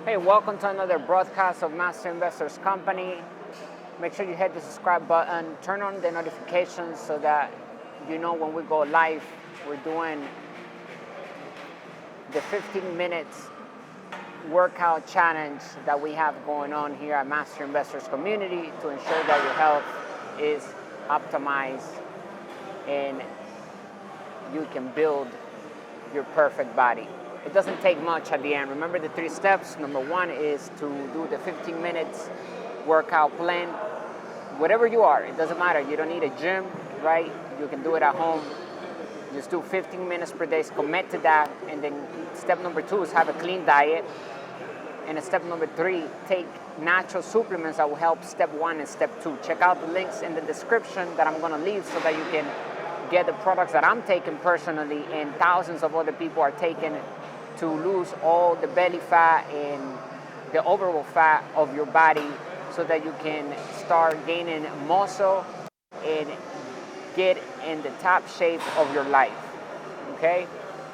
Hey, welcome to another broadcast of Master Investors Company. Make sure you hit the subscribe button, turn on the notifications so that you know when we go live. We're doing the 15 minutes workout challenge that we have going on here at Master Investors Community to ensure that your health is optimized and you can build your perfect body. It doesn't take much at the end. Remember the 3 steps. Number 1 is to do the 15 minutes workout plan. Whatever you are, it doesn't matter. You don't need a gym, right? You can do it at home. Just do 15 minutes per day, commit to that. And then step number 2 is have a clean diet. And step number 3, take natural supplements that will help step 1 and step 2. Check out the links in the description that I'm gonna leave so that you can get the products that I'm taking personally and thousands of other people are taking to lose all the belly fat and the overall fat of your body so that you can start gaining muscle and get in the top shape of your life, okay?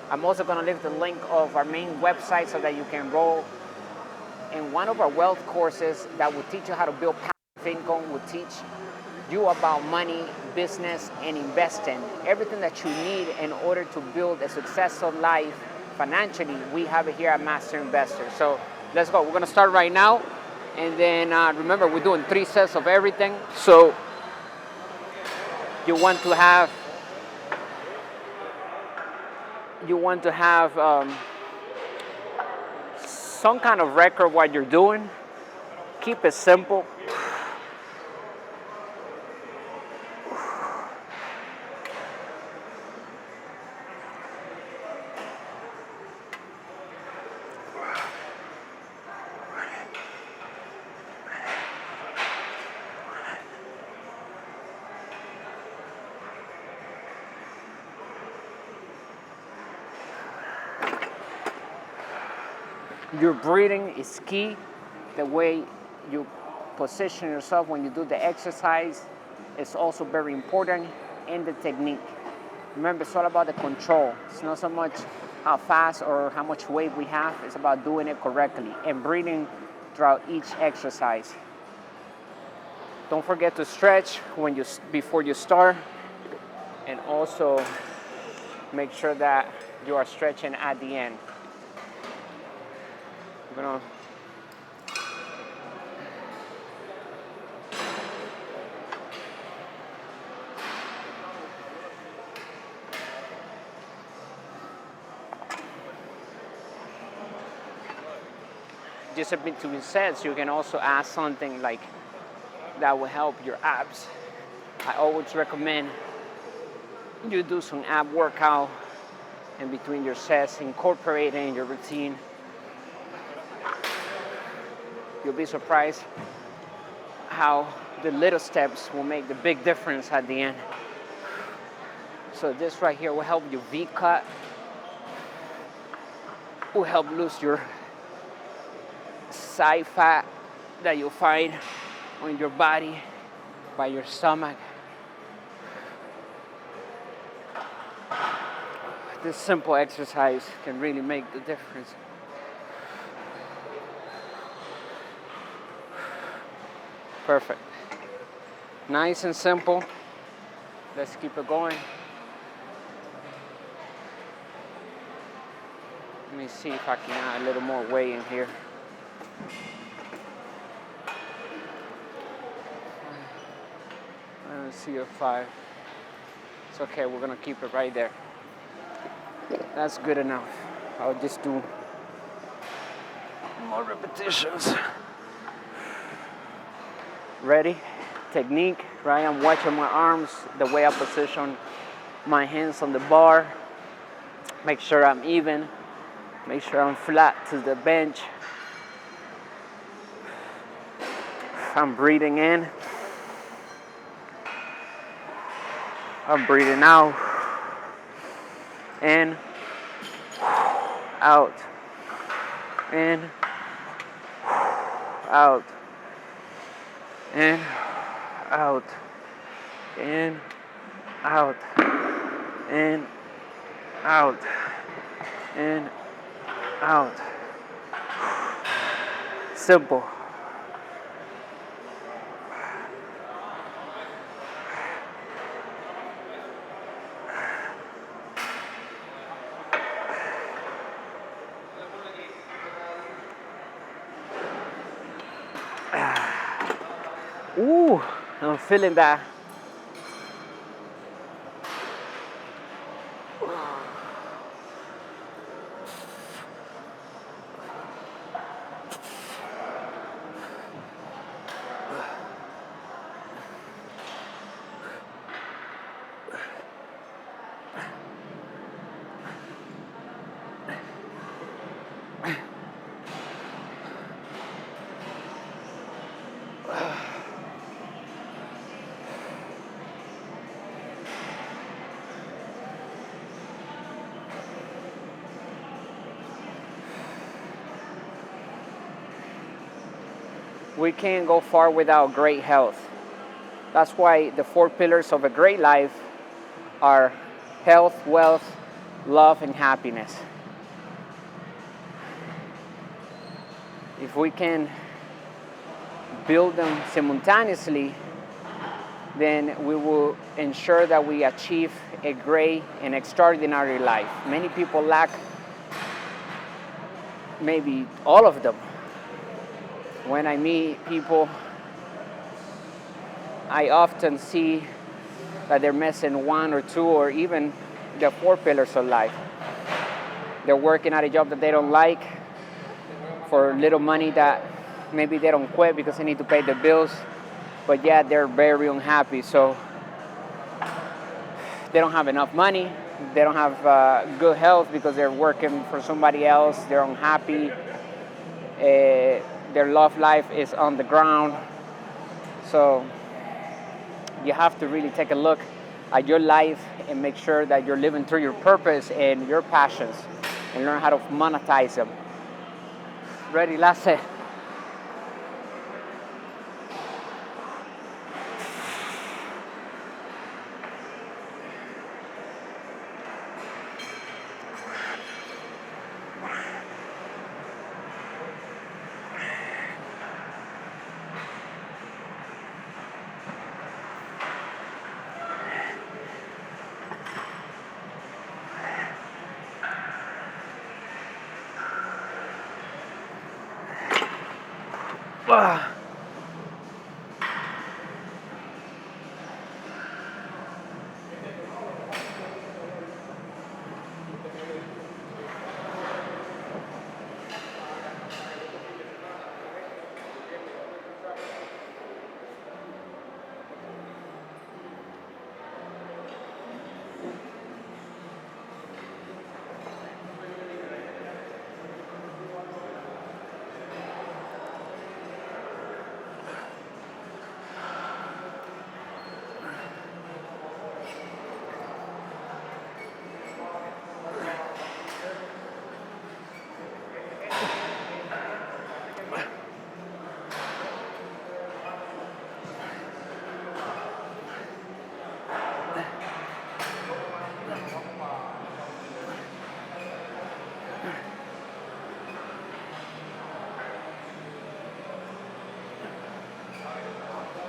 I'm also gonna leave the link of our main website so that you can enroll in one of our wealth courses that will teach you how to build passive income, will teach you about money, business, and investing. Everything that you need in order to build a successful life financially, we have it here at Master Investor. So let's go. We're gonna start right now. And then remember, we're doing 3 sets of everything. So you want to have some kind of record what you're doing. Keep it simple. Your breathing is key. The way you position yourself when you do the exercise is also very important, and the technique. Remember, it's all about the control. It's not so much how fast or how much weight we have. It's about doing it correctly and breathing throughout each exercise. Don't forget to stretch before you start, and also make sure that you are stretching at the end. I'm gonna just a bit to sets. You can also add something like that will help your abs. I always recommend you do some ab workout in between your sets, incorporate it in your routine. You'll be surprised how the little steps will make the big difference at the end. So this right here will help you V-cut, will help lose your side fat that you'll find on your body by your stomach. This simple exercise can really make the difference. Perfect. Nice and simple. Let's keep it going. Let me see if I can add a little more weight in here. Let's see a 5. It's okay, we're gonna keep it right there. That's good enough. I'll just do more repetitions. Ready? Technique, right? I'm watching my arms, the way I position my hands on the bar. Make sure I'm even. Make sure I'm flat to the bench. I'm breathing in. I'm breathing out. In. Out. In. Out. In, out, in, out, in, out, in, out, simple. Ooh, I'm feeling that. We can't go far without great health. That's why the 4 pillars of a great life are health, wealth, love, and happiness. If we can build them simultaneously, then we will ensure that we achieve a great and extraordinary life. Many people lack maybe all of them. When I meet people, I often see that they're missing 1 or 2 or even the 4 pillars of life. They're working at a job that they don't like for little money that maybe they don't quit because they need to pay the bills, but yet they're very unhappy. So they don't have enough money, they don't have good health because they're working for somebody else, they're unhappy, their love life is on the ground. So you have to really take a look at your life and make sure that you're living through your purpose and your passions and learn how to monetize them. Ready, last set.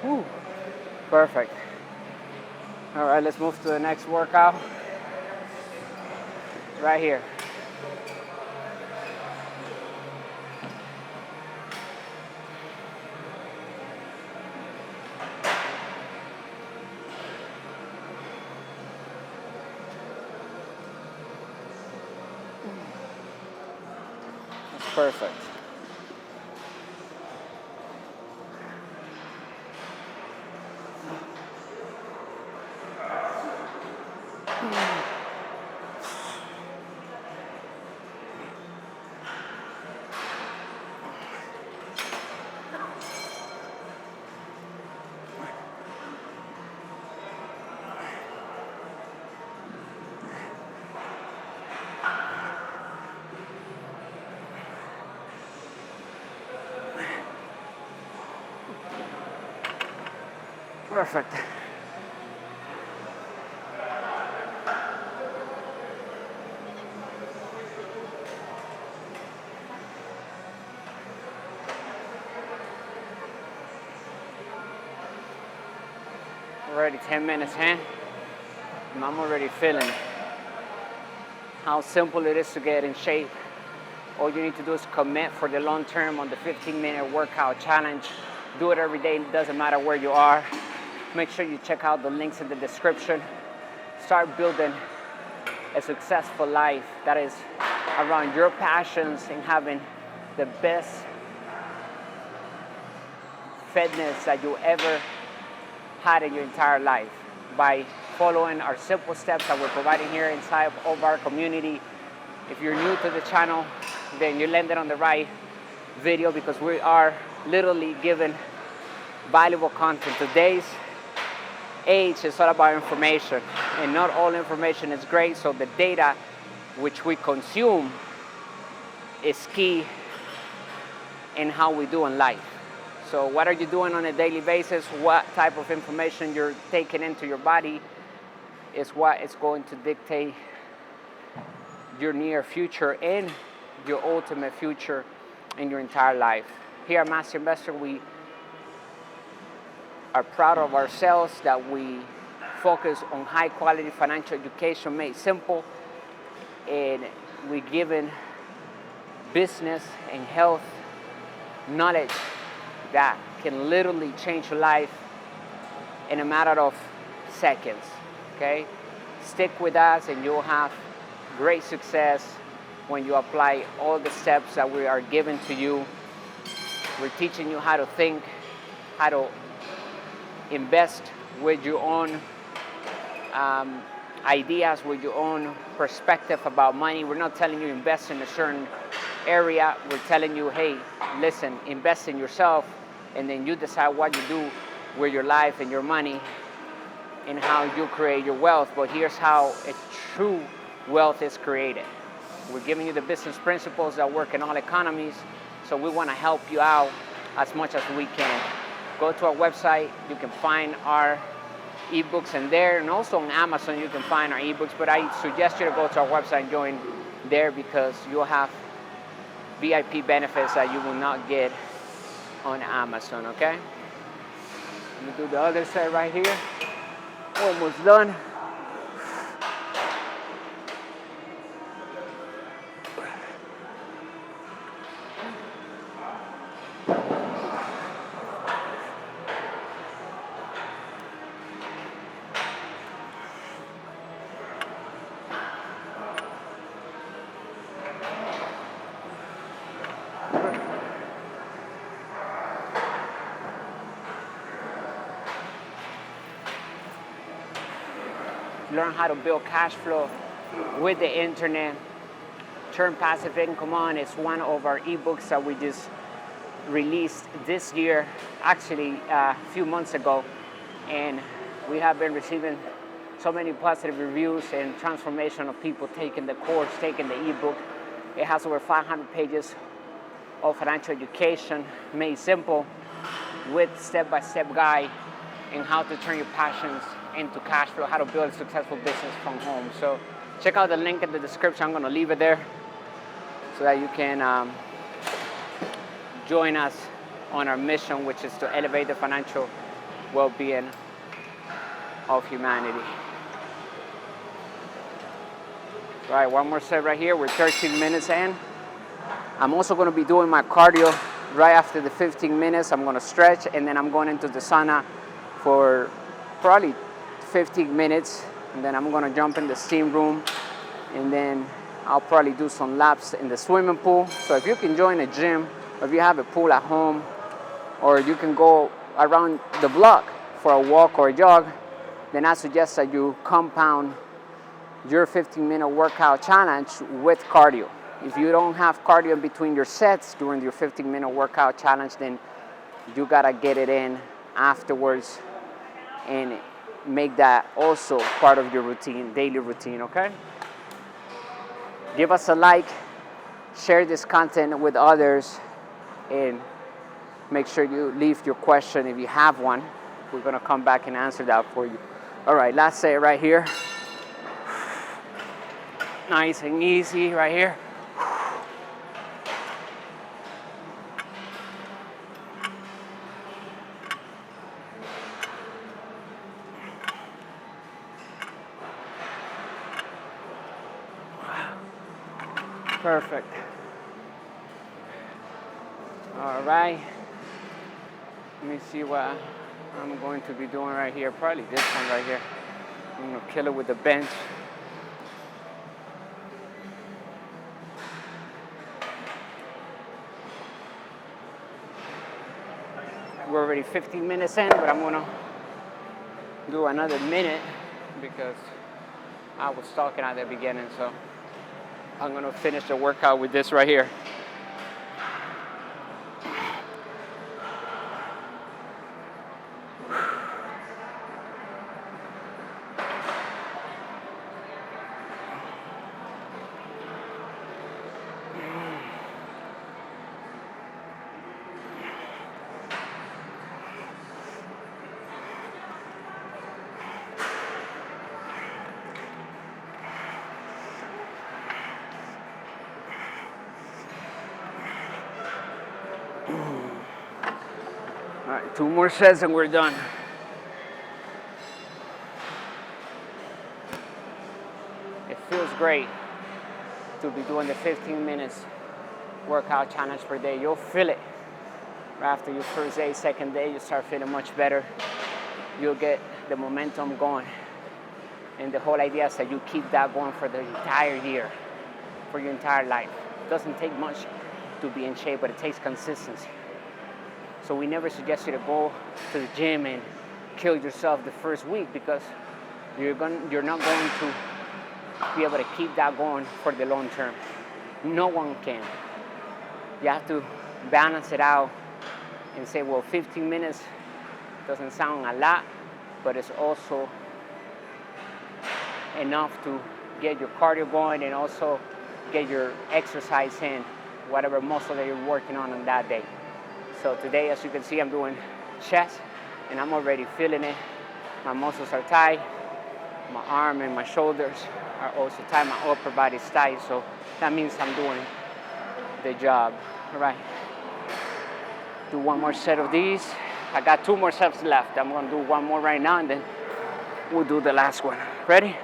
Whew. Perfect. All right, let's move to the next workout. Right here. That's perfect. Perfect. Already 10 minutes in, and I'm already feeling how simple it is to get in shape. All you need to do is commit for the long term on the 15-minute workout challenge. Do it every day, it doesn't matter where you are. Make sure you check out the links in the description. Start building a successful life that is around your passions and having the best fitness that you ever had in your entire life by following our simple steps that we're providing here inside of our community. If you're new to the channel, then you landed on the right video because we are literally giving valuable content. Today's age is all about information, and not all information is great, so the data which we consume is key in how we do in life. So what are you doing on a daily basis? What type of information you're taking into your body is what is going to dictate your near future and your ultimate future in your entire life. Here at Master Investor, we are proud of ourselves that we focus on high quality financial education made simple, and we're giving business and health knowledge that can literally change your life in a matter of seconds, okay? Stick with us and you'll have great success when you apply all the steps that we are giving to you. We're teaching you how to think, how to invest with your own ideas, with your own perspective about money. We're not telling you invest in a certain area. We're telling you, hey, listen, invest in yourself, and then you decide what you do with your life and your money and how you create your wealth. But here's how a true wealth is created. We're giving you the business principles that work in all economies, so we want to help you out as much as we can. Go to our website, you can find our ebooks in there, and also on Amazon you can find our ebooks, but I suggest you to go to our website and join there because you'll have VIP benefits that you will not get on Amazon, okay? Let me do the other side right here. Almost done. Learn how to build cash flow with the internet. Turn passive income on is one of our ebooks that we just released this year, actually a few months ago, and we have been receiving so many positive reviews and transformation of people taking the course, taking the ebook. It has over 500 pages of financial education made simple with step-by-step guide in how to turn your passions into cash flow, how to build a successful business from home. So check out the link in the description. I'm going to leave it there so that you can join us on our mission, which is to elevate the financial well-being of humanity. All right, one more set right here. We're 13 minutes in. I'm also going to be doing my cardio right after the 15 minutes. I'm going to stretch, and then I'm going into the sauna for probably 15 minutes, and then I'm going to jump in the steam room, and then I'll probably do some laps in the swimming pool. So if you can join a gym, or if you have a pool at home, or you can go around the block for a walk or a jog, then I suggest that you compound your 15-minute workout challenge with cardio. If you don't have cardio in between your sets during your 15-minute workout challenge, then you gotta get it in afterwards and make that also part of your routine, daily routine, okay? Give us a like, share this content with others, and make sure you leave your question if you have one. We're gonna come back and answer that for you. All right, last set right here. Nice and easy right here. Perfect. All right. Let me see what I'm going to be doing right here. Probably this one right here. I'm gonna kill it with the bench. We're already 15 minutes in, but I'm gonna do another minute because I was talking at the beginning, so I'm gonna finish the workout with this right here. All right, 2 more sets and we're done. It feels great to be doing the 15 minutes workout challenge per day. You'll feel it right after your first day, second day, you start feeling much better. You'll get the momentum going. And the whole idea is that you keep that going for the entire year, for your entire life. It doesn't take much to be in shape, but it takes consistency. So we never suggest you to go to the gym and kill yourself the first week because you're not going to be able to keep that going for the long term. No one can. You have to balance it out and say, well, 15 minutes doesn't sound a lot, but it's also enough to get your cardio going and also get your exercise in, whatever muscle that you're working on that day. So today, as you can see, I'm doing chest, and I'm already feeling it. My muscles are tight. My arm and my shoulders are also tight. My upper body's tight, so that means I'm doing the job. All right. Do one more set of these. I got 2 more sets left. I'm gonna do one more right now, and then we'll do the last one. Ready?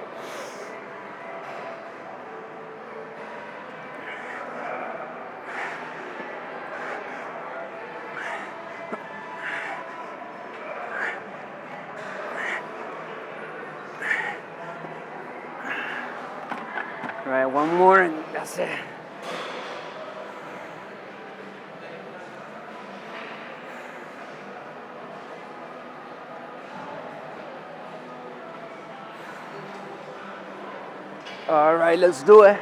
All right, one more, and that's it. All right, let's do it.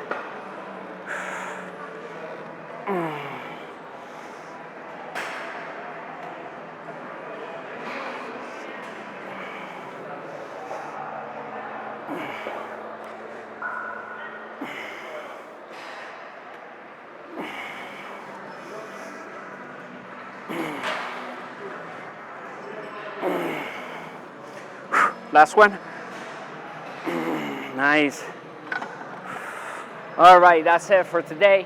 Last one. Nice. All right, that's it for today.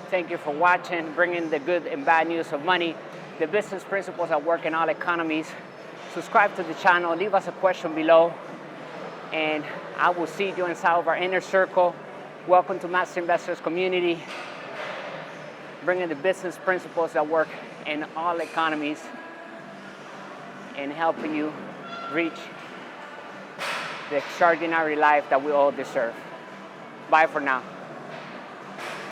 Thank you for watching, bringing the good and bad news of money, the business principles that work in all economies. Subscribe to the channel, leave us a question below, and I will see you inside of our inner circle. Welcome to Master Investors Community, bringing the business principles that work in all economies and helping you reach the extraordinary life that we all deserve. Bye for now.